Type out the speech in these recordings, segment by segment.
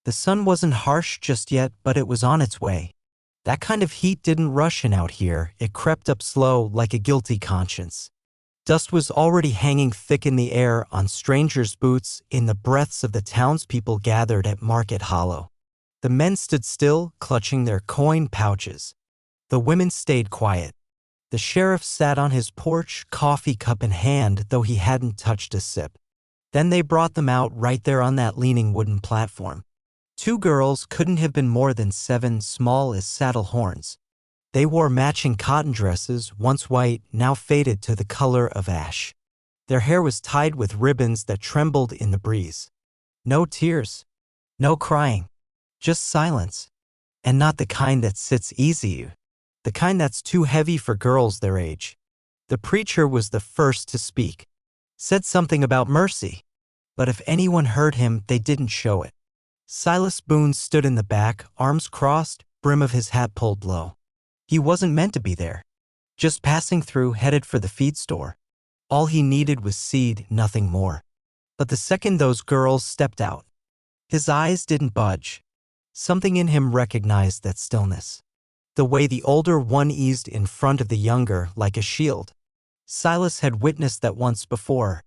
The sun wasn't harsh just yet, but it was on its way. That kind of heat didn't rush in out here, it crept up slow like a guilty conscience. Dust was already hanging thick in the air on strangers' boots in the breaths of the townspeople gathered at Market Hollow. The men stood still, clutching their coin pouches. The women stayed quiet. The sheriff sat on his porch, coffee cup in hand, though he hadn't touched a sip. Then they brought them out right there on that leaning wooden platform. Two girls couldn't have been more than 7, small as saddle horns. They wore matching cotton dresses, once white, now faded to the color of ash. Their hair was tied with ribbons that trembled in the breeze. No tears. No crying. Just silence. And not the kind that sits easy. The kind that's too heavy for girls their age. The preacher was the first to speak. Said something about mercy. But if anyone heard him, they didn't show it. Silas Boone stood in the back, arms crossed, brim of his hat pulled low. He wasn't meant to be there. Just passing through, headed for the feed store. All he needed was seed, nothing more. But the second those girls stepped out, his eyes didn't budge. Something in him recognized that stillness. The way the older one eased in front of the younger, like a shield. Silas had witnessed that once before.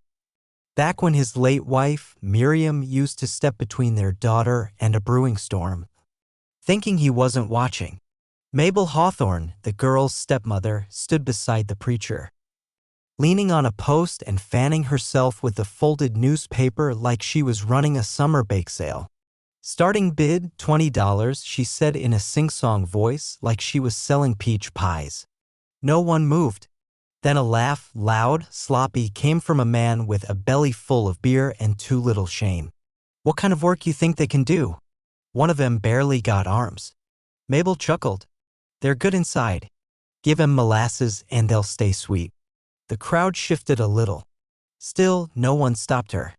Back when his late wife, Miriam, used to step between their daughter and a brewing storm. Thinking he wasn't watching, Mabel Hawthorne, the girl's stepmother, stood beside the preacher, leaning on a post and fanning herself with a folded newspaper like she was running a summer bake sale. Starting bid, $20, she said in a sing-song voice like she was selling peach pies. No one moved. Then a laugh, loud, sloppy, came from a man with a belly full of beer and too little shame. What kind of work you think they can do? One of them barely got arms. Mabel chuckled. They're good inside. Give 'em molasses and they'll stay sweet. The crowd shifted a little. Still, no one stopped her.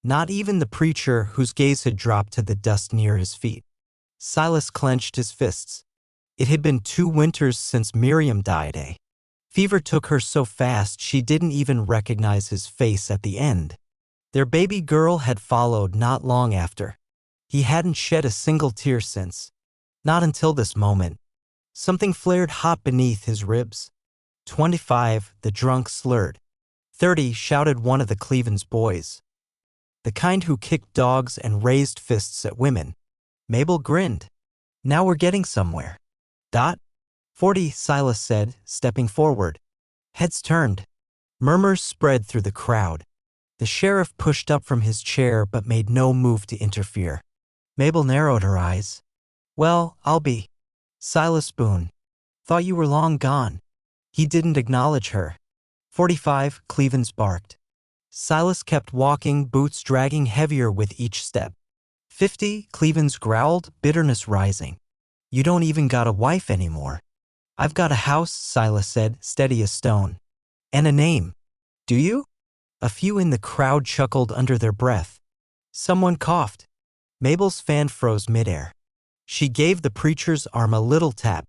Not even the preacher, whose gaze had dropped to the dust near his feet. Silas clenched his fists. It had been 2 winters since Miriam died. Fever took her so fast she didn't even recognize his face at the end. Their baby girl had followed not long after. He hadn't shed a single tear since. Not until this moment. Something flared hot beneath his ribs. 25, the drunk slurred. 30, shouted one of the Cleveland's boys. The kind who kicked dogs and raised fists at women. Mabel grinned. Now we're getting somewhere. 40, Silas said, stepping forward. Heads turned. Murmurs spread through the crowd. The sheriff pushed up from his chair but made no move to interfere. Mabel narrowed her eyes. Well, I'll be. Silas Boone. Thought you were long gone. He didn't acknowledge her. 45, Cleveland's barked. Silas kept walking, boots dragging heavier with each step. 50, Cleveland's growled, bitterness rising. You don't even got a wife anymore. I've got a house, Silas said, steady as stone. And a name. Do you? A few in the crowd chuckled under their breath. Someone coughed. Mabel's fan froze midair. She gave the preacher's arm a little tap.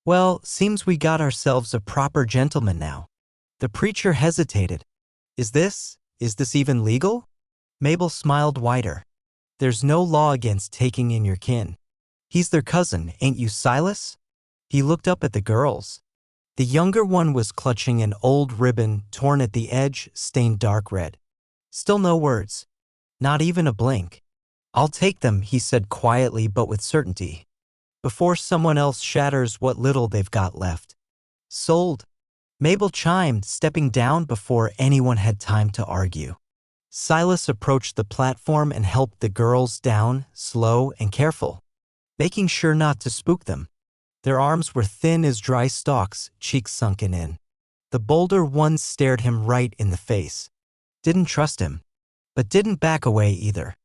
Well, seems we got ourselves a proper gentleman now. The preacher hesitated. Is this even legal? Mabel smiled wider. There's no law against taking in your kin. He's their cousin, ain't you, Silas? He looked up at the girls. The younger one was clutching an old ribbon, torn at the edge, stained dark red. Still no words. Not even a blink. I'll take them, he said quietly but with certainty. Before someone else shatters what little they've got left. Sold. Mabel chimed, stepping down before anyone had time to argue. Silas approached the platform and helped the girls down, slow and careful, making sure not to spook them. Their arms were thin as dry stalks, cheeks sunken in. The bolder one stared him right in the face. Didn't trust him, but didn't back away either.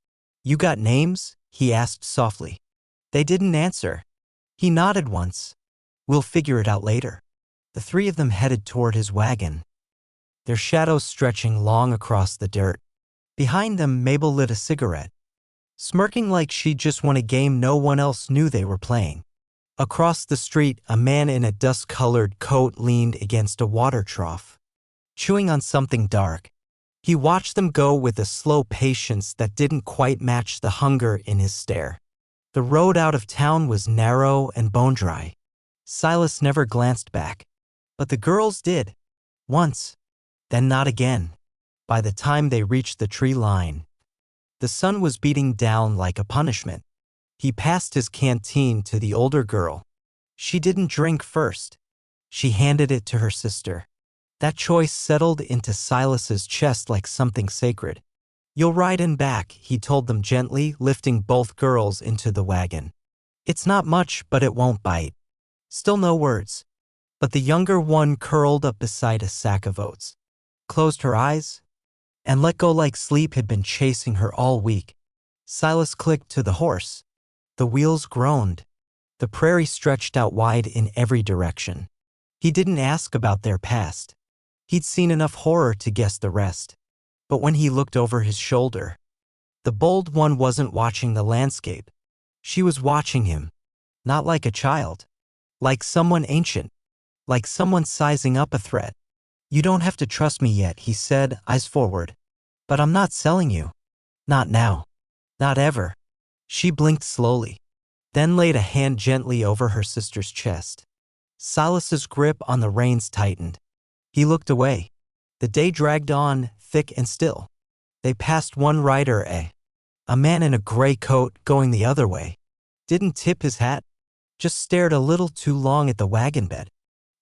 You got names? He asked softly. They didn't answer. He nodded once. We'll figure it out later. The 3 of them headed toward his wagon, their shadows stretching long across the dirt. Behind them, Mabel lit a cigarette, smirking like she'd just won a game no one else knew they were playing. Across the street, a man in a dust-colored coat leaned against a water trough, chewing on something dark. He watched them go with a slow patience that didn't quite match the hunger in his stare. The road out of town was narrow and bone-dry. Silas never glanced back. But the girls did. Once. Then not again. By the time they reached the tree line, the sun was beating down like a punishment. He passed his canteen to the older girl. She didn't drink first. She handed it to her sister. That choice settled into Silas's chest like something sacred. "You'll ride in back," he told them gently, lifting both girls into the wagon. "It's not much, but it won't bite." Still no words. But the younger one curled up beside a sack of oats, closed her eyes, and let go like sleep had been chasing her all week. Silas clicked to the horse. The wheels groaned. The prairie stretched out wide in every direction. He didn't ask about their past. He'd seen enough horror to guess the rest. But when he looked over his shoulder, the bold one wasn't watching the landscape. She was watching him, not like a child, like someone ancient, like someone sizing up a threat. "You don't have to trust me yet," he said, eyes forward. "But I'm not selling you. Not now. Not ever." She blinked slowly, then laid a hand gently over her sister's chest. Silas's grip on the reins tightened. He looked away. The day dragged on, thick and still. They passed one rider, a man in a gray coat going the other way. Didn't tip his hat, just stared a little too long at the wagon bed.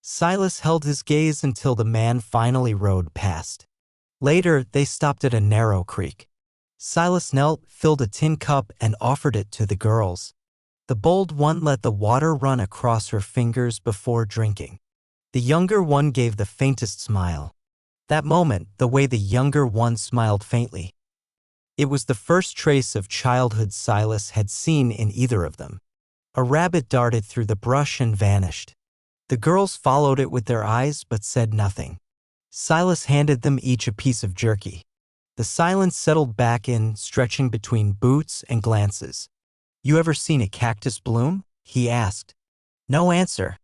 Silas held his gaze until the man finally rode past. Later, they stopped at a narrow creek. Silas knelt, filled a tin cup, and offered it to the girls. The bold one let the water run across her fingers before drinking. The younger one gave the faintest smile. That moment, the way the younger one smiled faintly. It was the first trace of childhood Silas had seen in either of them. A rabbit darted through the brush and vanished. The girls followed it with their eyes but said nothing. Silas handed them each a piece of jerky. The silence settled back in, stretching between boots and glances. "You ever seen a cactus bloom?" he asked. No answer.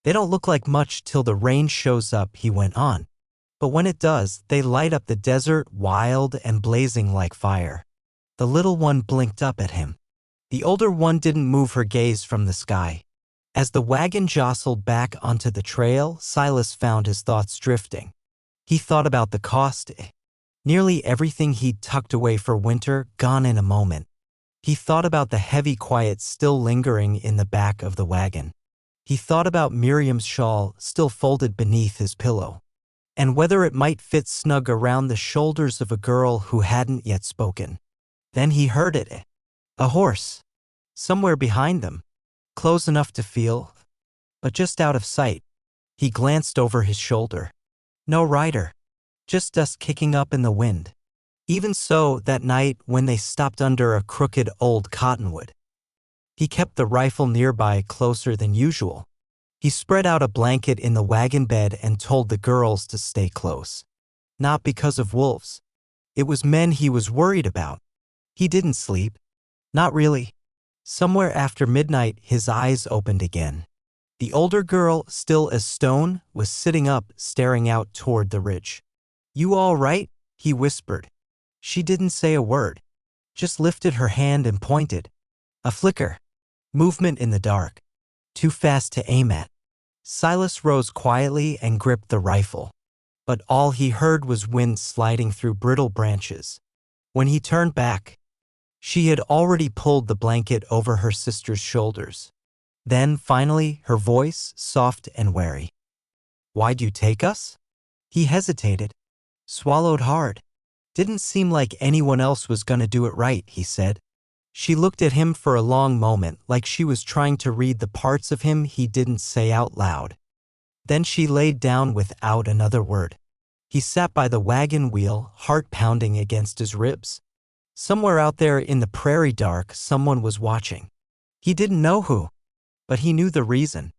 "They don't look like much till the rain shows up," he went on. "But when it does, they light up the desert, wild and blazing like fire." The little one blinked up at him. The older one didn't move her gaze from the sky. As the wagon jostled back onto the trail, Silas found his thoughts drifting. He thought about the cost. Nearly everything he'd tucked away for winter, gone in a moment. He thought about the heavy quiet still lingering in the back of the wagon. He thought about Miriam's shawl still folded beneath his pillow, and whether it might fit snug around the shoulders of a girl who hadn't yet spoken. Then he heard it. A horse. Somewhere behind them. Close enough to feel, but just out of sight. He glanced over his shoulder. No rider. Just dust kicking up in the wind. Even so, that night when they stopped under a crooked old cottonwood, he kept the rifle nearby closer than usual. He spread out a blanket in the wagon bed and told the girls to stay close. Not because of wolves. It was men he was worried about. He didn't sleep. Not really. Somewhere after midnight, his eyes opened again. The older girl, still as stone, was sitting up, staring out toward the ridge. "You all right?" he whispered. She didn't say a word, just lifted her hand and pointed. A flicker. Movement in the dark. Too fast to aim at. Silas rose quietly and gripped the rifle. But all he heard was wind sliding through brittle branches. When he turned back, she had already pulled the blanket over her sister's shoulders. Then, finally, her voice, soft and wary. "Why'd you take us?" He hesitated. Swallowed hard. "Didn't seem like anyone else was gonna do it right," he said. She looked at him for a long moment, like she was trying to read the parts of him he didn't say out loud. Then she laid down without another word. He sat by the wagon wheel, heart pounding against his ribs. Somewhere out there in the prairie dark, someone was watching. He didn't know who, but he knew the reason.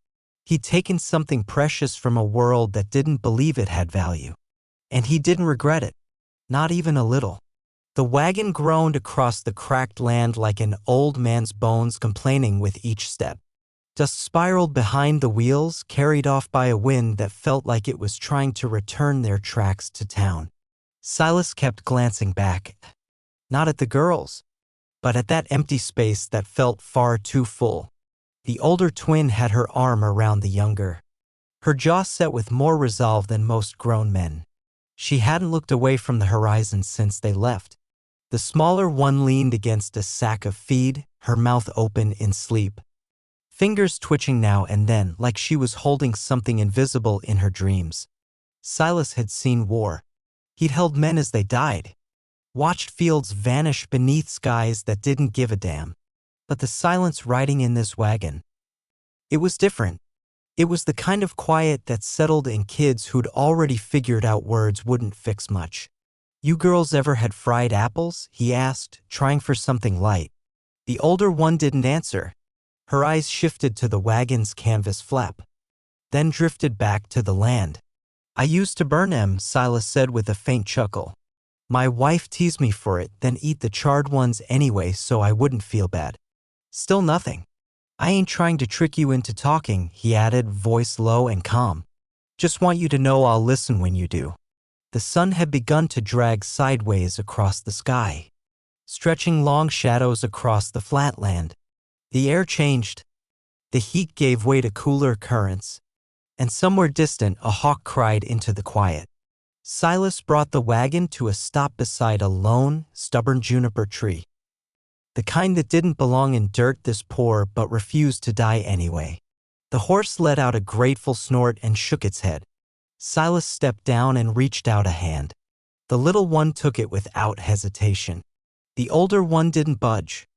He'd taken something precious from a world that didn't believe it had value. And he didn't regret it. Not even a little. The wagon groaned across the cracked land like an old man's bones complaining with each step. Dust spiraled behind the wheels, carried off by a wind that felt like it was trying to return their tracks to town. Silas kept glancing back. Not at the girls, But at that empty space that felt far too full, the older twin had her arm around the younger, her jaw set with more resolve than most grown men. She hadn't looked away from the horizon since they left. The smaller one leaned against a sack of feed, her mouth open in sleep, fingers twitching now and then like she was holding something invisible in her dreams. Silas had seen war. He'd held men as they died, watched fields vanish beneath skies that didn't give a damn. But the silence riding in this wagon, it was different. It was the kind of quiet that settled in kids who'd already figured out words wouldn't fix much. "You girls ever had fried apples?" he asked, trying for something light. The older one didn't answer. Her eyes shifted to the wagon's canvas flap, then drifted back to the land. "I used to burn 'em," Silas said with a faint chuckle. "My wife teased me for it, then eat the charred ones anyway so I wouldn't feel bad." "Still nothing." "I ain't trying to trick you into talking," he added, voice low and calm. "Just want you to know I'll listen when you do." The sun had begun to drag sideways across the sky, stretching long shadows across the flatland. The air changed. The heat gave way to cooler currents, and somewhere distant a hawk cried into the quiet. Silas brought the wagon to a stop beside a lone, stubborn juniper tree, the kind that didn't belong in dirt this poor but refused to die anyway. The horse let out a grateful snort and shook its head. Silas stepped down and reached out a hand. The little one took it without hesitation. The older one didn't budge.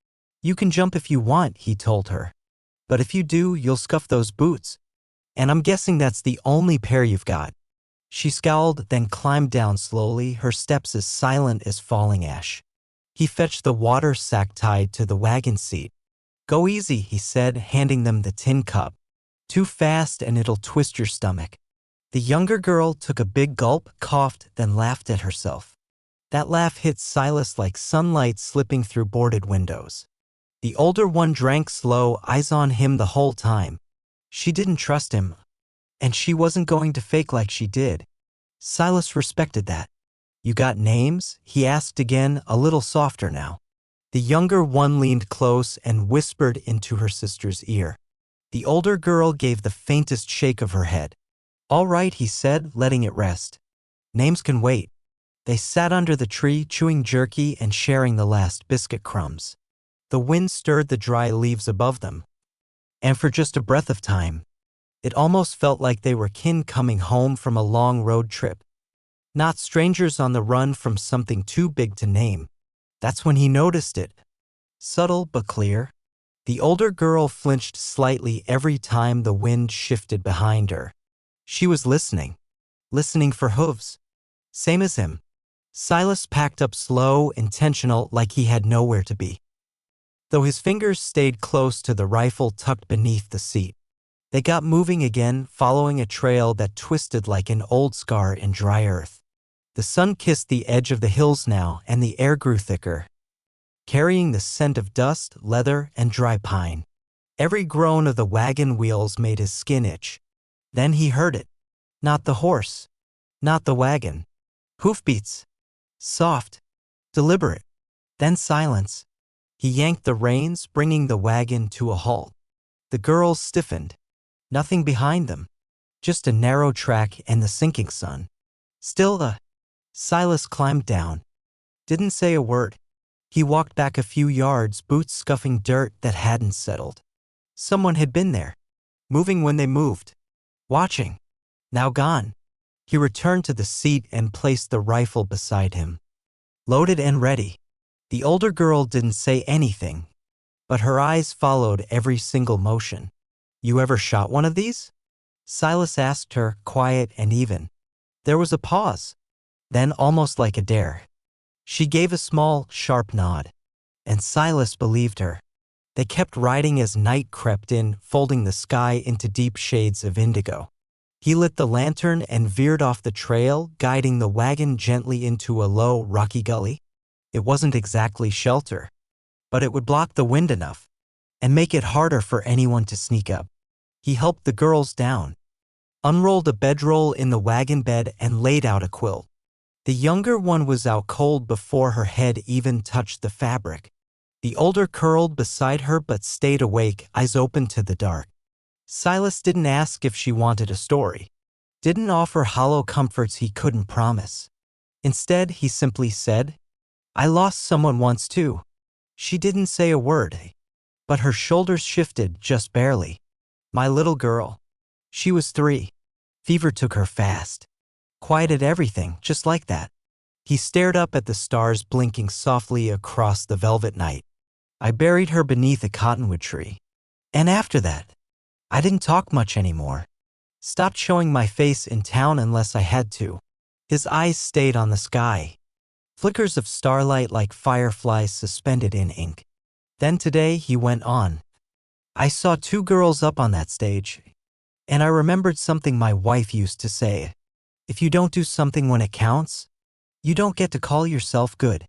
"You can jump if you want," he told her. "But if you do, you'll scuff those boots. And I'm guessing that's the only pair you've got." She scowled, then climbed down slowly, her steps as silent as falling ash. He fetched the water sack tied to the wagon seat. "Go easy," he said, handing them the tin cup. "Too fast and it'll twist your stomach." The younger girl took a big gulp, coughed, then laughed at herself. That laugh hit Silas like sunlight slipping through boarded windows. The older one drank slow, eyes on him the whole time. She didn't trust him, and she wasn't going to fake like she did. Silas respected that. "You got names?" he asked again, a little softer now. The younger one leaned close and whispered into her sister's ear. The older girl gave the faintest shake of her head. "All right," he said, letting it rest. "Names can wait." They sat under the tree, chewing jerky and sharing the last biscuit crumbs. The wind stirred the dry leaves above them, and for just a breath of time, it almost felt like they were kin coming home from a long road trip. Not strangers on the run from something too big to name. That's when he noticed it. Subtle but clear. The older girl flinched slightly every time the wind shifted behind her. She was listening for hooves. Same as him. Silas packed up slow, intentional, like he had nowhere to be, though his fingers stayed close to the rifle tucked beneath the seat. They got moving again, following a trail that twisted like an old scar in dry earth. The sun kissed the edge of the hills now, and the air grew thicker, carrying the scent of dust, leather, and dry pine. Every groan of the wagon wheels made his skin itch. Then he heard it. Not the horse. Not the wagon. Hoofbeats. Soft. Deliberate. Then silence. He yanked the reins, bringing the wagon to a halt. The girls stiffened. Nothing behind them. Just a narrow track and the sinking sun. Still the... Silas climbed down. Didn't say a word. He walked back a few yards, boots scuffing dirt that hadn't settled. Someone had been there. Moving when they moved. Watching. Now gone. He returned to the seat and placed the rifle beside him. Loaded and ready. The older girl didn't say anything, but her eyes followed every single motion. "You ever shot one of these?" Silas asked her, quiet and even. There was a pause. Then, almost like a dare, she gave a small, sharp nod, and Silas believed her. They kept riding as night crept in, folding the sky into deep shades of indigo. He lit the lantern and veered off the trail, guiding the wagon gently into a low, rocky gully. It wasn't exactly shelter, but it would block the wind enough and make it harder for anyone to sneak up. He helped the girls down, unrolled a bedroll in the wagon bed, and laid out a quilt. The younger one was out cold before her head even touched the fabric. The older curled beside her but stayed awake, eyes open to the dark. Silas didn't ask if she wanted a story. Didn't offer hollow comforts he couldn't promise. Instead, he simply said, "I lost someone once too." She didn't say a word, but her shoulders shifted just barely. My little girl. She was 3. Fever took her fast. Quieted everything, just like that. He stared up at the stars blinking softly across the velvet night. I buried her beneath a cottonwood tree. And after that, I didn't talk much anymore. Stopped showing my face in town unless I had to. His eyes stayed on the sky. Flickers of starlight like fireflies suspended in ink. Then today, he went on. I saw 2 girls up on that stage. And I remembered something my wife used to say. If you don't do something when it counts, you don't get to call yourself good.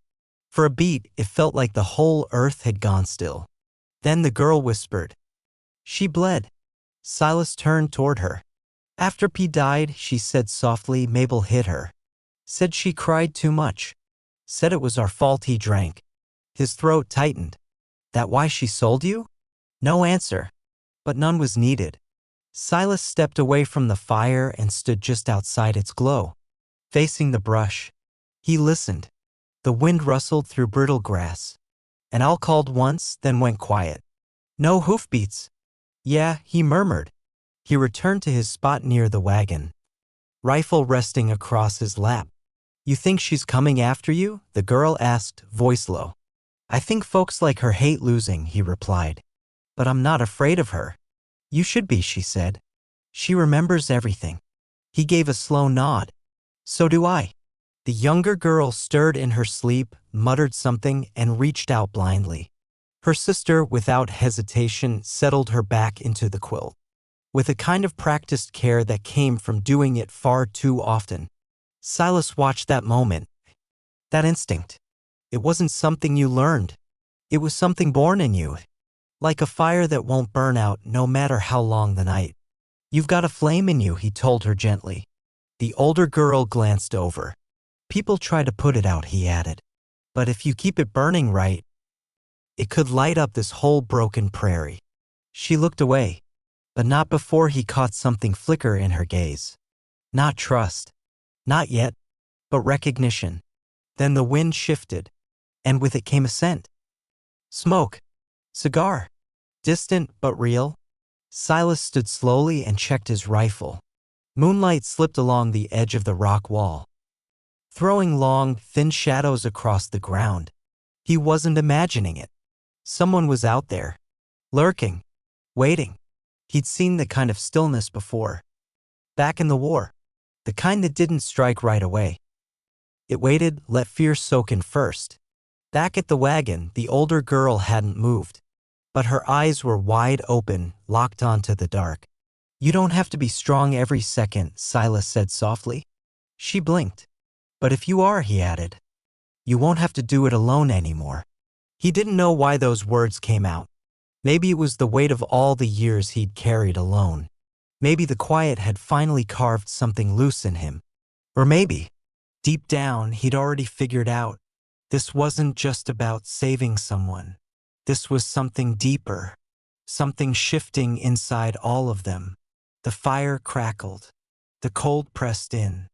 For a beat, it felt like the whole earth had gone still. Then the girl whispered. She bled. Silas turned toward her. After P died, she said softly, Mabel hit her. Said she cried too much. Said it was our fault he drank. His throat tightened. That why she sold you? No answer. But none was needed. Silas stepped away from the fire and stood just outside its glow. Facing the brush, he listened. The wind rustled through brittle grass. An owl called once, then went quiet. No hoofbeats. Yeah, he murmured. He returned to his spot near the wagon. Rifle resting across his lap. You think she's coming after you? The girl asked, voice low. I think folks like her hate losing, he replied. But I'm not afraid of her. You should be, she said. She remembers everything. He gave a slow nod. So do I. The younger girl stirred in her sleep, muttered something, and reached out blindly. Her sister, without hesitation, settled her back into the quilt. With a kind of practiced care that came from doing it far too often. Silas watched that moment. That instinct. It wasn't something you learned. It was something born in you. Like a fire that won't burn out no matter how long the night. You've got a flame in you, he told her gently. The older girl glanced over. People try to put it out, he added. But if you keep it burning right, it could light up this whole broken prairie. She looked away, but not before he caught something flicker in her gaze. Not trust. Not yet, but recognition. Then the wind shifted, and with it came a scent. Smoke. Cigar. Distant but real. Silas stood slowly and checked his rifle. Moonlight slipped along the edge of the rock wall, throwing long, thin shadows across the ground. He wasn't imagining it. Someone was out there, lurking, waiting. He'd seen the kind of stillness before. Back in the war. The kind that didn't strike right away. It waited, let fear soak in first. Back at the wagon, the older girl hadn't moved. But her eyes were wide open, locked onto the dark. You don't have to be strong every second, Silas said softly. She blinked. But if you are, he added, you won't have to do it alone anymore. He didn't know why those words came out. Maybe it was the weight of all the years he'd carried alone. Maybe the quiet had finally carved something loose in him. Or maybe, deep down, he'd already figured out, this wasn't just about saving someone. This was something deeper, something shifting inside all of them. The fire crackled, the cold pressed in,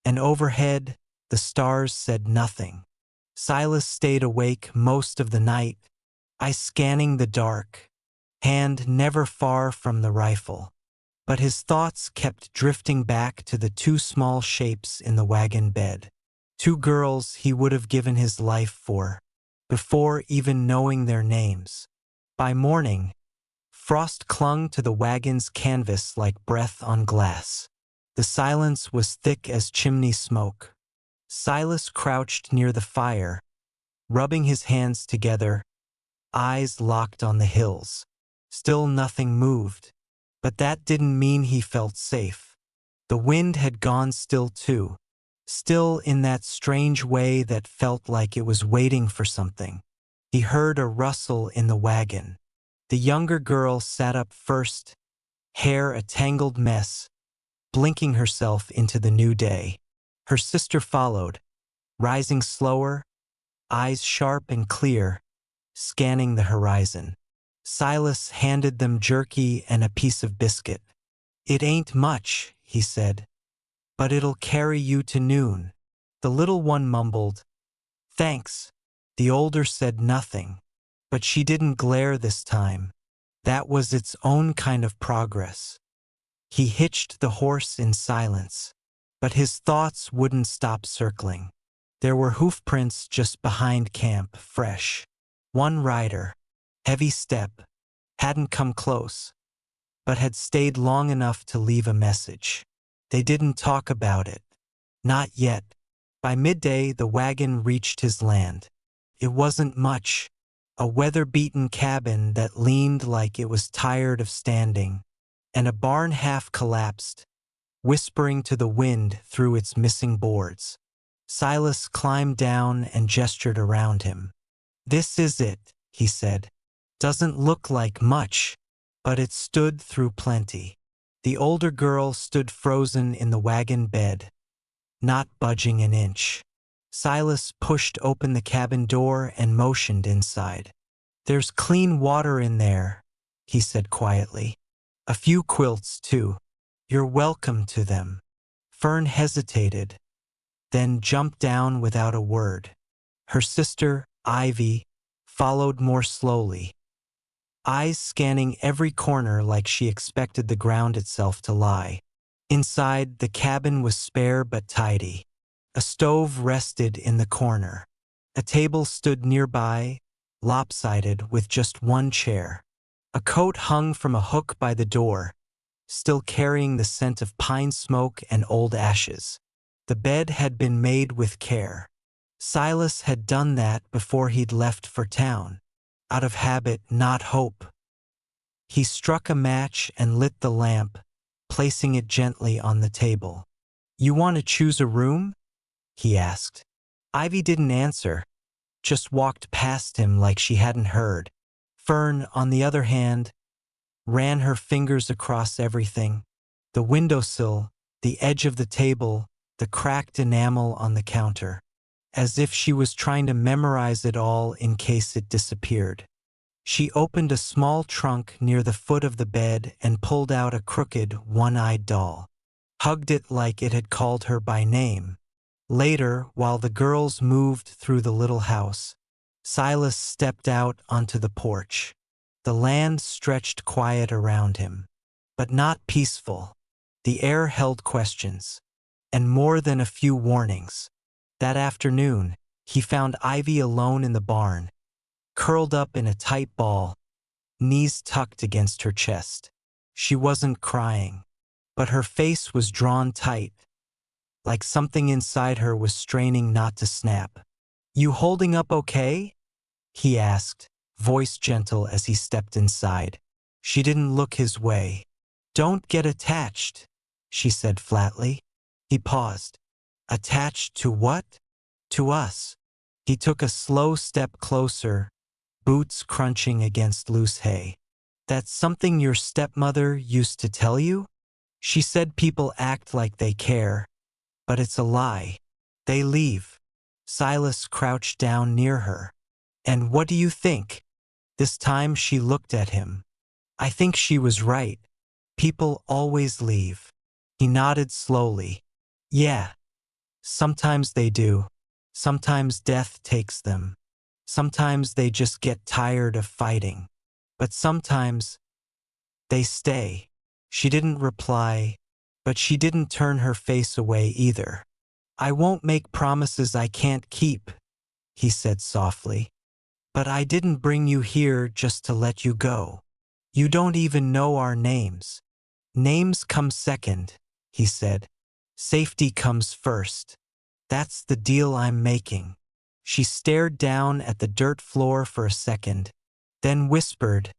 and overhead, the stars said nothing. Silas stayed awake most of the night, eyes scanning the dark, hand never far from the rifle. But his thoughts kept drifting back to the 2 small shapes in the wagon bed. 2 girls he would have given his life for, before even knowing their names. By morning, frost clung to the wagon's canvas like breath on glass. The silence was thick as chimney smoke. Silas crouched near the fire, rubbing his hands together, eyes locked on the hills. Still nothing moved. But that didn't mean he felt safe. The wind had gone still too, still in that strange way that felt like it was waiting for something. He heard a rustle in the wagon. The younger girl sat up first, hair a tangled mess, blinking herself into the new day. Her sister followed, rising slower, eyes sharp and clear. scanning the horizon. Silas handed them jerky and a piece of biscuit. "It ain't much," he said, "but it'll carry you to noon." The little one mumbled, "Thanks." The older said nothing, but she didn't glare this time. That was its own kind of progress. He hitched the horse in silence, but his thoughts wouldn't stop circling. There were hoofprints just behind camp, fresh. One rider, heavy step, hadn't come close, but had stayed long enough to leave a message. They didn't talk about it. Not yet. By midday, the wagon reached his land. It wasn't much. A weather-beaten cabin that leaned like it was tired of standing, and a barn half collapsed, whispering to the wind through its missing boards. Silas climbed down and gestured around him. "This is it," he said. "Doesn't look like much, but it stood through plenty." The older girl stood frozen in the wagon bed, not budging an inch. Silas pushed open the cabin door and motioned inside. "There's clean water in there," he said quietly. "A few quilts, too. You're welcome to them." Fern hesitated, then jumped down without a word. Her sister, Ivy, followed more slowly, eyes scanning every corner like she expected the ground itself to lie. Inside, the cabin was spare but tidy. A stove rested in the corner. A table stood nearby, lopsided with just one chair. A coat hung from a hook by the door, still carrying the scent of pine smoke and old ashes. The bed had been made with care. Silas had done that before he'd left for town. Out of habit, not hope. He struck a match and lit the lamp, placing it gently on the table. "You want to choose a room?" he asked. Ivy didn't answer, just walked past him like she hadn't heard. Fern, on the other hand, ran her fingers across everything. The windowsill, the edge of the table, the cracked enamel on the counter, as if she was trying to memorize it all in case it disappeared. She opened a small trunk near the foot of the bed and pulled out a crooked, one-eyed doll. Hugged it like it had called her by name. Later, while the girls moved through the little house, Silas stepped out onto the porch. The land stretched quiet around him, but not peaceful. The air held questions, and more than a few warnings. That afternoon, he found Ivy alone in the barn, curled up in a tight ball, knees tucked against her chest. She wasn't crying, but her face was drawn tight, like something inside her was straining not to snap. "You holding up okay?" he asked, voice gentle as he stepped inside. She didn't look his way. "Don't get attached," she said flatly. He paused. "Attached to what?" "To us." He took a slow step closer, boots crunching against loose hay. "That's something your stepmother used to tell you?" "She said people act like they care, but it's a lie. They leave." Silas crouched down near her. "And what do you think?" This time she looked at him. "I think she was right. People always leave." He nodded slowly. "Yeah. Sometimes they do. Sometimes death takes them. Sometimes they just get tired of fighting. But sometimes they stay." She didn't reply, but she didn't turn her face away either. "I won't make promises I can't keep," he said softly. "But I didn't bring you here just to let you go. You don't even know our names." "Names come second," he said. "Safety comes first. That's the deal I'm making." She stared down at the dirt floor for a second, then whispered,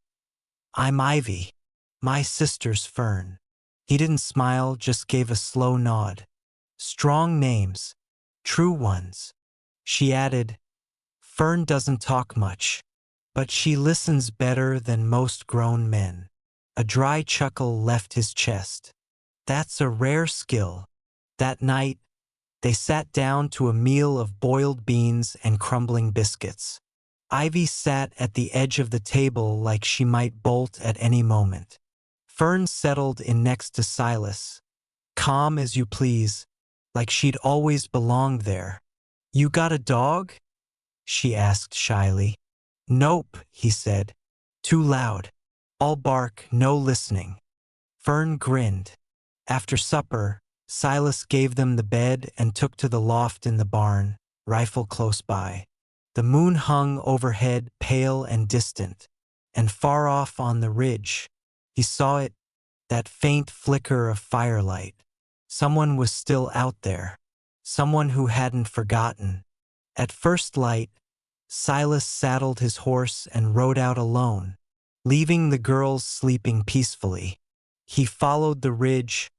"I'm Ivy. My sister's Fern." He didn't smile, just gave a slow nod. "Strong names. True ones." She added, "Fern doesn't talk much, but she listens better than most grown men." A dry chuckle left his chest. "That's a rare skill." That night, they sat down to a meal of boiled beans and crumbling biscuits. Ivy sat at the edge of the table like she might bolt at any moment. Fern settled in next to Silas, calm as you please, like she'd always belonged there. "You got a dog?" she asked shyly. "Nope," he said. "Too loud. All bark, no listening." Fern grinned. After supper, Silas gave them the bed and took to the loft in the barn, rifle close by. The moon hung overhead pale and distant, and far off on the ridge, he saw it, that faint flicker of firelight. Someone was still out there, someone who hadn't forgotten. At first light, Silas saddled his horse and rode out alone, leaving the girls sleeping peacefully. He followed the ridge,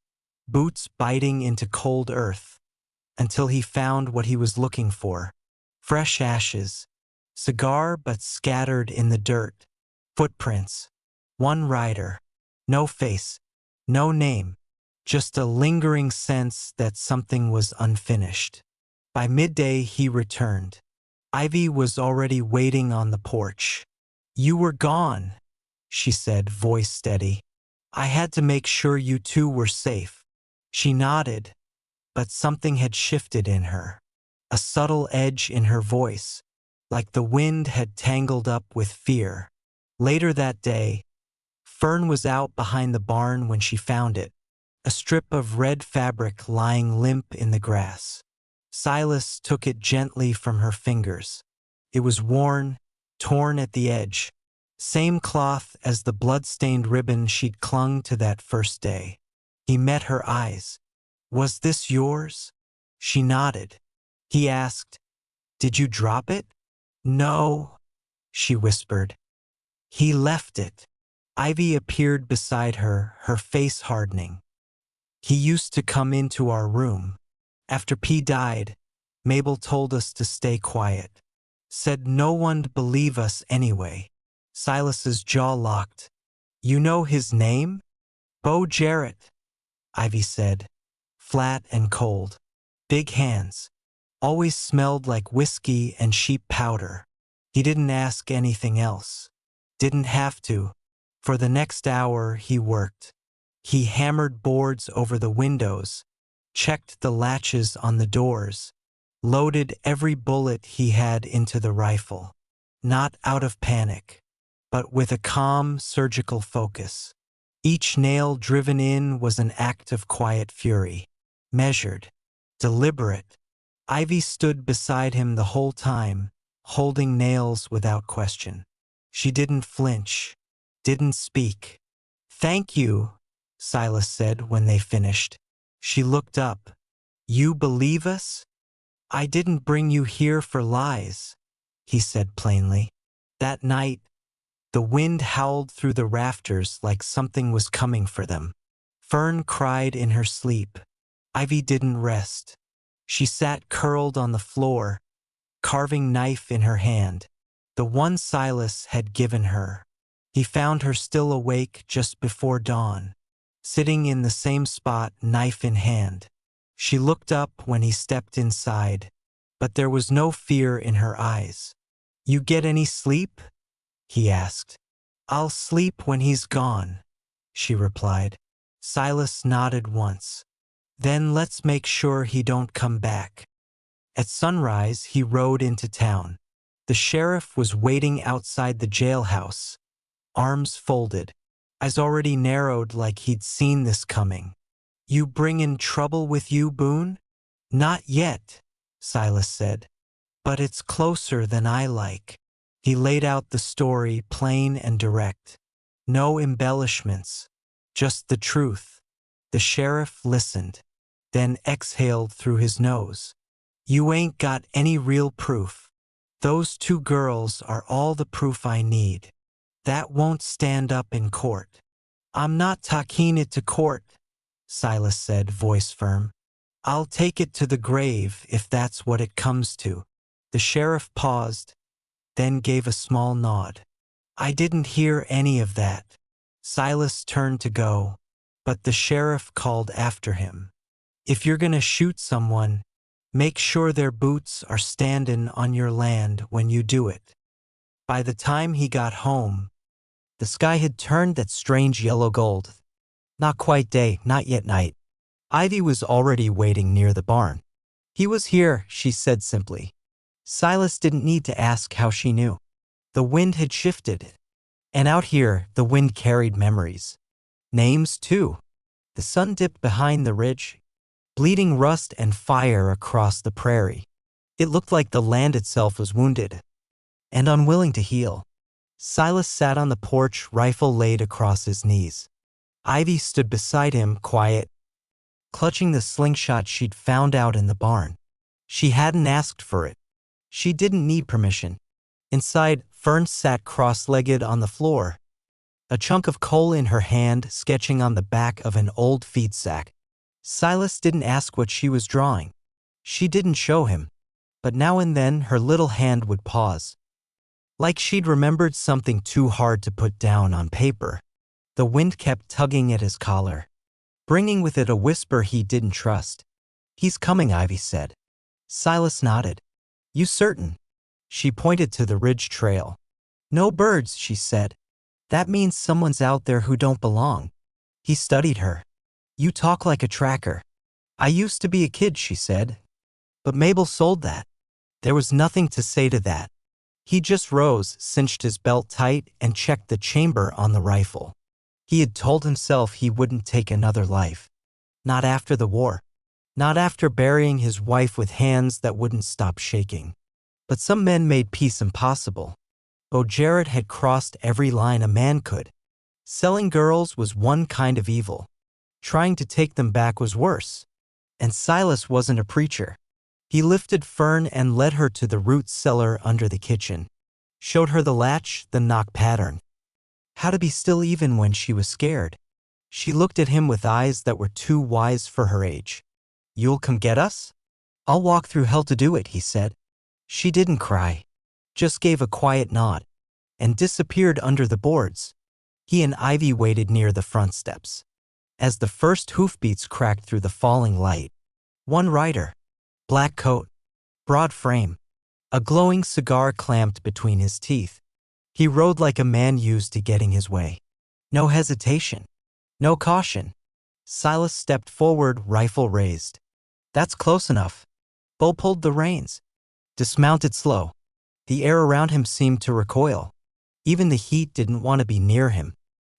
boots biting into cold earth, until he found what he was looking for. Fresh ashes, cigar but scattered in the dirt, footprints, one rider, no face, no name, just a lingering sense that something was unfinished. By midday he returned. Ivy was already waiting on the porch. "You were gone," she said, voice steady. "I had to make sure you two were safe." She nodded, but something had shifted in her. A subtle edge in her voice, like the wind had tangled up with fear. Later that day, Fern was out behind the barn when she found it, a strip of red fabric lying limp in the grass. Silas took it gently from her fingers. It was worn, torn at the edge, same cloth as the blood-stained ribbon she'd clung to that first day. He met her eyes. "Was this yours?" She nodded. He asked, "Did you drop it?" "No," she whispered. "He left it." Ivy appeared beside her, her face hardening. "He used to come into our room. After P died, Mabel told us to stay quiet. Said no one'd believe us anyway." Silas's jaw locked. "You know his name?" "Bo Jarrett," Ivy said, flat and cold. "Big hands. Always smelled like whiskey and sheep powder." He didn't ask anything else. Didn't have to. For the next hour he worked. He hammered boards over the windows, checked the latches on the doors, loaded every bullet he had into the rifle. Not out of panic, but with a calm, surgical focus. Each nail driven in was an act of quiet fury. Measured. Deliberate. Ivy stood beside him the whole time, holding nails without question. She didn't flinch, didn't speak. "Thank you," Silas said when they finished. She looked up. "You believe us?" "I didn't bring you here for lies," he said plainly. That night, the wind howled through the rafters like something was coming for them. Fern cried in her sleep. Ivy didn't rest. She sat curled on the floor, carving knife in her hand, the one Silas had given her. He found her still awake just before dawn, sitting in the same spot, knife in hand. She looked up when he stepped inside, but there was no fear in her eyes. "You get any sleep?" he asked. "I'll sleep when he's gone," she replied. Silas nodded once. "Then let's make sure he don't come back." At sunrise, he rode into town. The sheriff was waiting outside the jailhouse, arms folded, eyes already narrowed like he'd seen this coming. "You bringin' trouble with you, Boone?" "Not yet," Silas said, "but it's closer than I like." He laid out the story plain and direct. No embellishments, just the truth. The sheriff listened, then exhaled through his nose. "You ain't got any real proof. Those two girls are all the proof I need. That won't stand up in court." "I'm not taking it to court," Silas said, voice firm. "I'll take it to the grave if that's what it comes to." The sheriff paused, then gave a small nod. "I didn't hear any of that." Silas turned to go, but the sheriff called after him. "If you're gonna shoot someone, make sure their boots are standin' on your land when you do it." By the time he got home, the sky had turned that strange yellow gold. Not quite day, not yet night. Ivy was already waiting near the barn. He was here, she said simply. Silas didn't need to ask how she knew. The wind had shifted, and out here, the wind carried memories. Names, too. The sun dipped behind the ridge, bleeding rust and fire across the prairie. It looked like the land itself was wounded and unwilling to heal. Silas sat on the porch, rifle laid across his knees. Ivy stood beside him, quiet, clutching the slingshot she'd found out in the barn. She hadn't asked for it. She didn't need permission. Inside, Fern sat cross-legged on the floor, a chunk of coal in her hand, sketching on the back of an old feed sack. Silas didn't ask what she was drawing. She didn't show him. But now and then her little hand would pause, like she'd remembered something too hard to put down on paper. The wind kept tugging at his collar, bringing with it a whisper he didn't trust. "He's coming," Ivy said. Silas nodded. "You certain?" She pointed to the ridge trail. "No birds," she said. "That means someone's out there who don't belong." He studied her. "You talk like a tracker." "I used to be a kid," she said. "But Mabel sold that." There was nothing to say to that. He just rose, cinched his belt tight, and checked the chamber on the rifle. He had told himself he wouldn't take another life. Not after the war. Not after burying his wife with hands that wouldn't stop shaking. But some men made peace impossible. Bo Jarrett had crossed every line a man could. Selling girls was one kind of evil. Trying to take them back was worse. And Silas wasn't a preacher. He lifted Fern and led her to the root cellar under the kitchen. Showed her the latch, the knock pattern. How to be still even when she was scared. She looked at him with eyes that were too wise for her age. "You'll come get us?" "I'll walk through hell to do it," he said. She didn't cry, just gave a quiet nod, and disappeared under the boards. He and Ivy waited near the front steps. As the first hoofbeats cracked through the falling light, one rider, black coat, broad frame, a glowing cigar clamped between his teeth. He rode like a man used to getting his way. No hesitation, no caution. Silas stepped forward, rifle raised. "That's close enough." Bo pulled the reins, dismounted slow. The air around him seemed to recoil. Even the heat didn't want to be near him.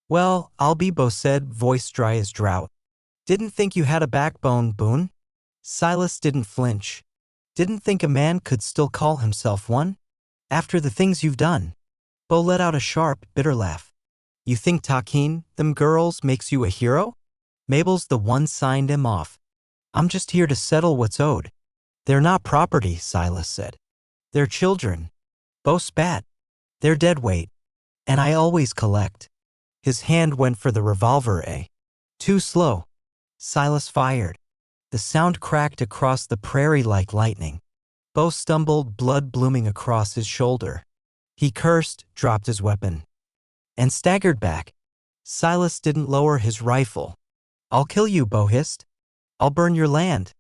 "Well, I'll be," Bo said, voice dry as drought. "Didn't think you had a backbone, Boone." Silas didn't flinch. "Didn't think a man could still call himself one? After the things you've done." Bo let out a sharp, bitter laugh. "You think talking them girls makes you a hero? Mabel's the one signed him off. I'm just here to settle what's owed." "They're not property," Silas said. "They're children." Bo spat. "They're dead weight. And I always collect." His hand went for the revolver. Too slow. Silas fired. The sound cracked across the prairie like lightning. Bo stumbled, blood blooming across his shoulder. He cursed, dropped his weapon, and staggered back. Silas didn't lower his rifle. "I'll kill you," Bo hissed. "I'll burn your land.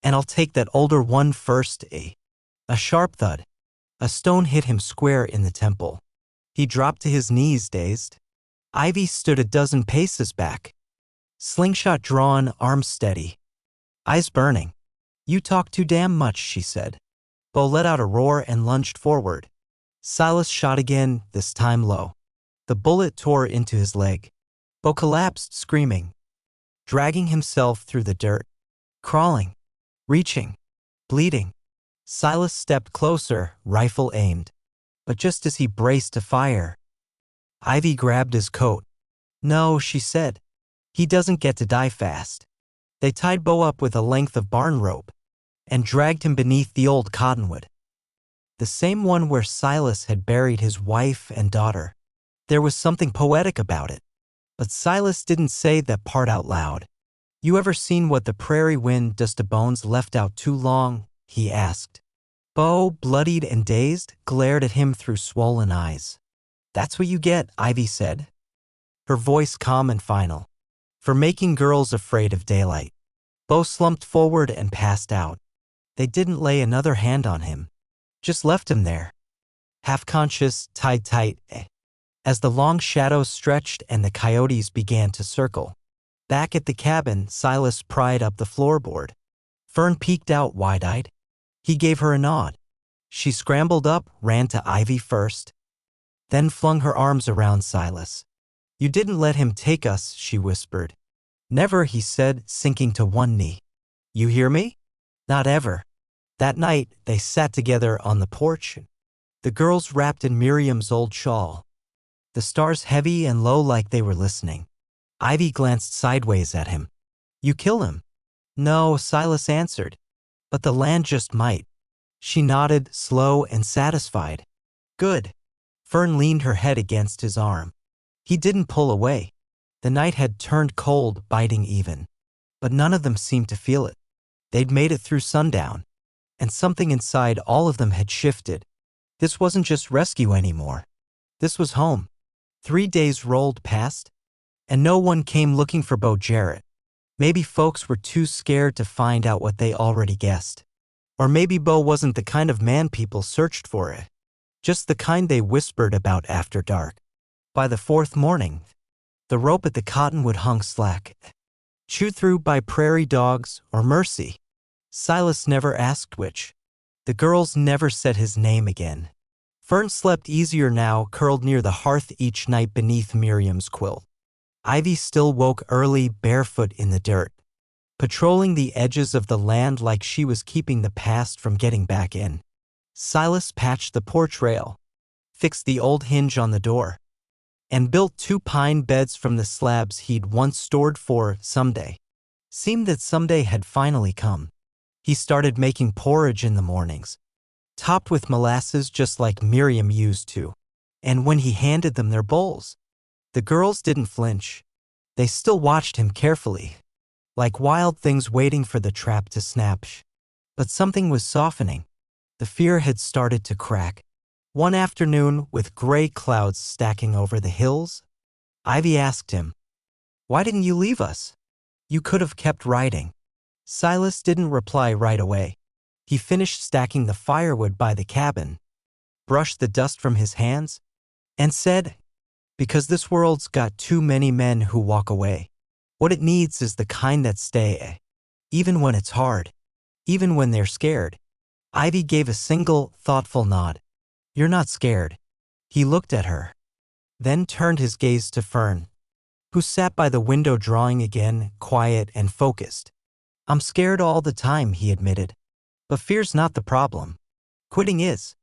And I'll take that older one first." A sharp thud. A stone hit him square in the temple. He dropped to his knees, dazed. Ivy stood a dozen paces back. Slingshot drawn, arms steady, eyes burning. "You talk too damn much," she said. Bo let out a roar and lunged forward. Silas shot again, this time low. The bullet tore into his leg. Bo collapsed, screaming, dragging himself through the dirt, crawling, reaching, bleeding. Silas stepped closer, rifle aimed. But just as he braced to fire, Ivy grabbed his coat. "No," she said. "He doesn't get to die fast." They tied Bo up with a length of barn rope and dragged him beneath the old cottonwood. The same one where Silas had buried his wife and daughter. There was something poetic about it. But Silas didn't say that part out loud. "You ever seen what the prairie wind does to bones left out too long?" he asked. Bo, bloodied and dazed, glared at him through swollen eyes. "That's what you get," Ivy said, her voice calm and final, "for making girls afraid of daylight." Bo slumped forward and passed out. They didn't lay another hand on him, just left him there, half-conscious, tied tight, as the long shadows stretched and the coyotes began to circle. Back at the cabin, Silas pried up the floorboard. Fern peeked out wide-eyed. He gave her a nod. She scrambled up, ran to Ivy first, then flung her arms around Silas. "You didn't let him take us," she whispered. "Never," he said, sinking to one knee. "You hear me? Not ever." That night, they sat together on the porch, the girls wrapped in Miriam's old shawl, the stars heavy and low like they were listening. Ivy glanced sideways at him. "You kill him?" "No," Silas answered, "but the land just might." She nodded, slow and satisfied. "Good." Fern leaned her head against his arm. He didn't pull away. The night had turned cold, biting even. But none of them seemed to feel it. They'd made it through sundown, and something inside all of them had shifted. This wasn't just rescue anymore. This was home. 3 days rolled past, and no one came looking for Bo Jarrett. Maybe folks were too scared to find out what they already guessed. Or maybe Bo wasn't the kind of man people searched for, just the kind they whispered about after dark. By the 4th morning, the rope at the cottonwood hung slack, chewed through by prairie dogs or mercy. Silas never asked which. The girls never said his name again. Fern slept easier now, curled near the hearth each night beneath Miriam's quilt. Ivy still woke early, barefoot in the dirt, patrolling the edges of the land like she was keeping the past from getting back in. Silas patched the porch rail, fixed the old hinge on the door, and built 2 pine beds from the slabs he'd once stored for someday. Seemed that someday had finally come. He started making porridge in the mornings, topped with molasses just like Miriam used to, and when he handed them their bowls, the girls didn't flinch. They still watched him carefully, like wild things waiting for the trap to snap. But something was softening. The fear had started to crack. One afternoon, with gray clouds stacking over the hills, Ivy asked him, "Why didn't you leave us? You could have kept riding." Silas didn't reply right away. He finished stacking the firewood by the cabin, brushed the dust from his hands, and said, "Because this world's got too many men who walk away. What it needs is the kind that stay, even when it's hard, even when they're scared." Ivy gave a single, thoughtful nod. "You're not scared." He looked at her, then turned his gaze to Fern, who sat by the window drawing again, quiet and focused. "I'm scared all the time," he admitted. "But fear's not the problem. Quitting is."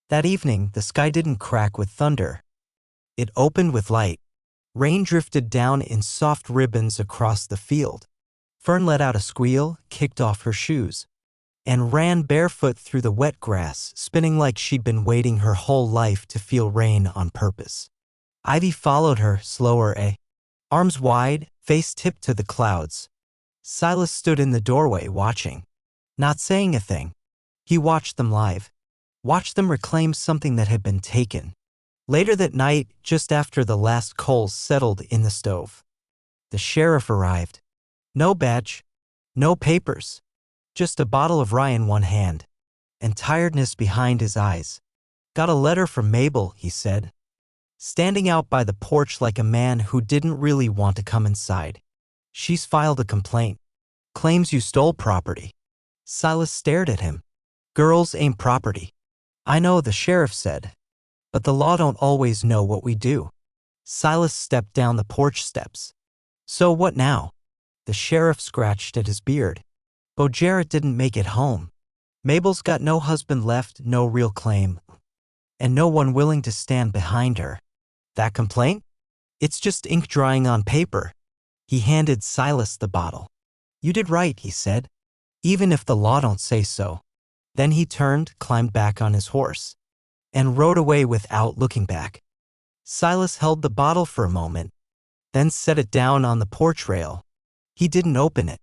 That evening, the sky didn't crack with thunder. It opened with light. Rain drifted down in soft ribbons across the field. Fern let out a squeal, kicked off her shoes, and ran barefoot through the wet grass, spinning like she'd been waiting her whole life to feel rain on purpose. Ivy followed her, slower, arms wide, face tipped to the clouds. Silas stood in the doorway watching, not saying a thing. He watched them live, watched them reclaim something that had been taken. Later that night, just after the last coals settled in the stove, the sheriff arrived. No badge, no papers, just a bottle of rye in one hand, and tiredness behind his eyes. "Got a letter from Mabel," he said, standing out by the porch like a man who didn't really want to come inside. "She's filed a complaint. Claims you stole property." Silas stared at him. "Girls ain't property." "I know," the sheriff said, "but the law don't always know what we do." Silas stepped down the porch steps. "So what now?" The sheriff scratched at his beard. "Bo Jarrett didn't make it home. Mabel's got no husband left, no real claim, and no one willing to stand behind her. That complaint? It's just ink drying on paper." He handed Silas the bottle. "You did right," he said, "even if the law don't say so." Then he turned, climbed back on his horse, and rode away without looking back. Silas held the bottle for a moment, then set it down on the porch rail. He didn't open it.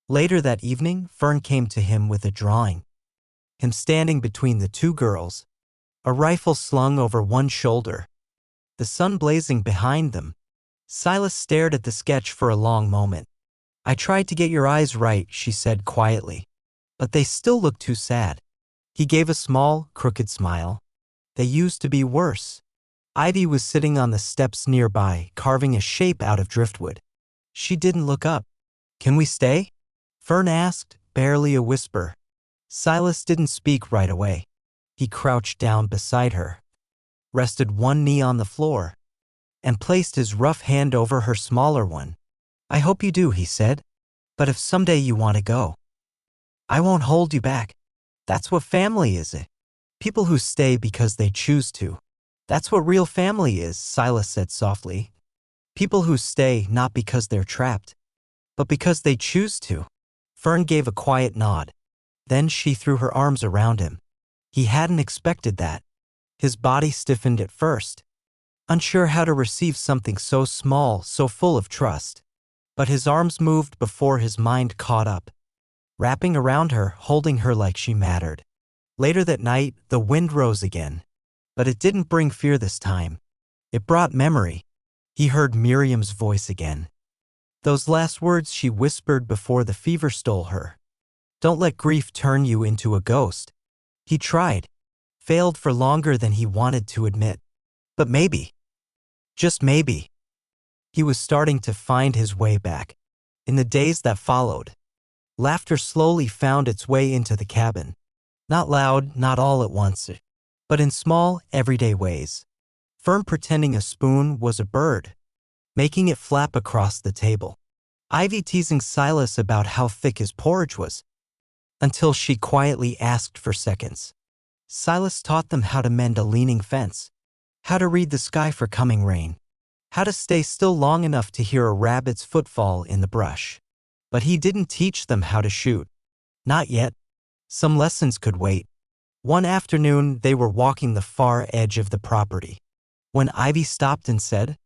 Later that evening, Fern came to him with a drawing. Him standing between the 2 girls, a rifle slung over one shoulder, the sun blazing behind them. Silas stared at the sketch for a long moment. "I tried to get your eyes right," she said quietly, "but they still look too sad." He gave a small, crooked smile. They used to be worse. Ivy was sitting on the steps nearby, carving a shape out of driftwood. She didn't look up. Can we stay? Fern asked, barely a whisper. Silas didn't speak right away. He crouched down beside her, rested one knee on the floor, and placed his rough hand over her smaller one. I hope you do, he said. But if someday you want to go, I won't hold you back. That's what family is. People who stay because they choose to. That's what real family is, Silas said softly. People who stay not because they're trapped, but because they choose to. Fern gave a quiet nod. Then she threw her arms around him. He hadn't expected that. His body stiffened at first, unsure how to receive something so small, so full of trust. But his arms moved before his mind caught up, wrapping around her, holding her like she mattered. Later that night, the wind rose again. But it didn't bring fear this time. It brought memory. He heard Miriam's voice again. Those last words she whispered before the fever stole her. Don't let grief turn you into a ghost. He tried, failed for longer than he wanted to admit. But maybe, just maybe, he was starting to find his way back. In the days that followed, laughter slowly found its way into the cabin. Not loud, not all at once, but in small, everyday ways. Fern pretending a spoon was a bird, making it flap across the table. Ivy teasing Silas about how thick his porridge was, until she quietly asked for seconds. Silas taught them how to mend a leaning fence, how to read the sky for coming rain, how to stay still long enough to hear a rabbit's footfall in the brush. But he didn't teach them how to shoot. Not yet. Some lessons could wait. One afternoon, they were walking the far edge of the property, when Ivy stopped and said,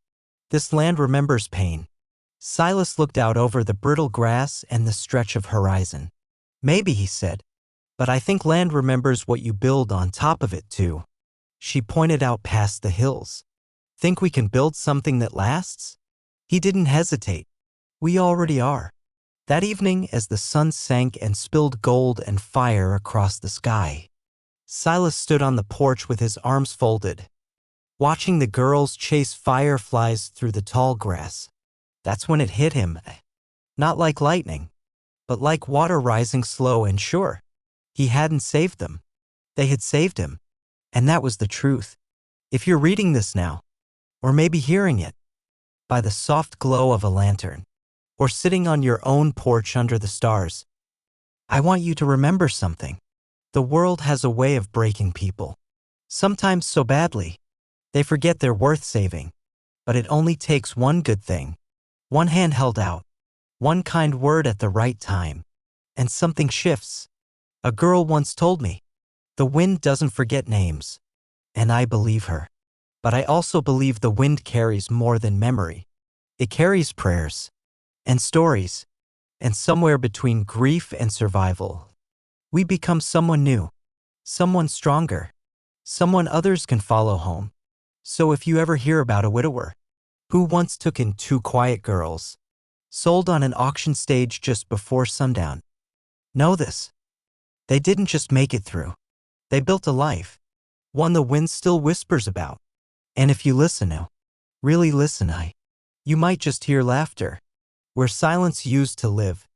"This land remembers pain." Silas looked out over the brittle grass and the stretch of horizon. "Maybe," he said, "but I think land remembers what you build on top of it too." She pointed out past the hills. "Think we can build something that lasts?" He didn't hesitate. "We already are." That evening, as the sun sank and spilled gold and fire across the sky, Silas stood on the porch with his arms folded, watching the girls chase fireflies through the tall grass. That's when it hit him. Not like lightning, but like water rising slow and sure. He hadn't saved them. They had saved him. And that was the truth. If you're reading this now, or maybe hearing it, by the soft glow of a lantern, or sitting on your own porch under the stars, I want you to remember something. The world has a way of breaking people. Sometimes so badly, they forget they're worth saving. But it only takes one good thing, one hand held out, one kind word at the right time, and something shifts. A girl once told me, the wind doesn't forget names, and I believe her. But I also believe the wind carries more than memory. It carries prayers and stories, and somewhere between grief and survival, we become someone new, someone stronger, someone others can follow home. So if you ever hear about a widower who once took in 2 quiet girls, sold on an auction stage just before sundown, know this. They didn't just make it through. They built a life, one the wind still whispers about. And if you listen now, really listen, you might just hear laughter, where silence used to live,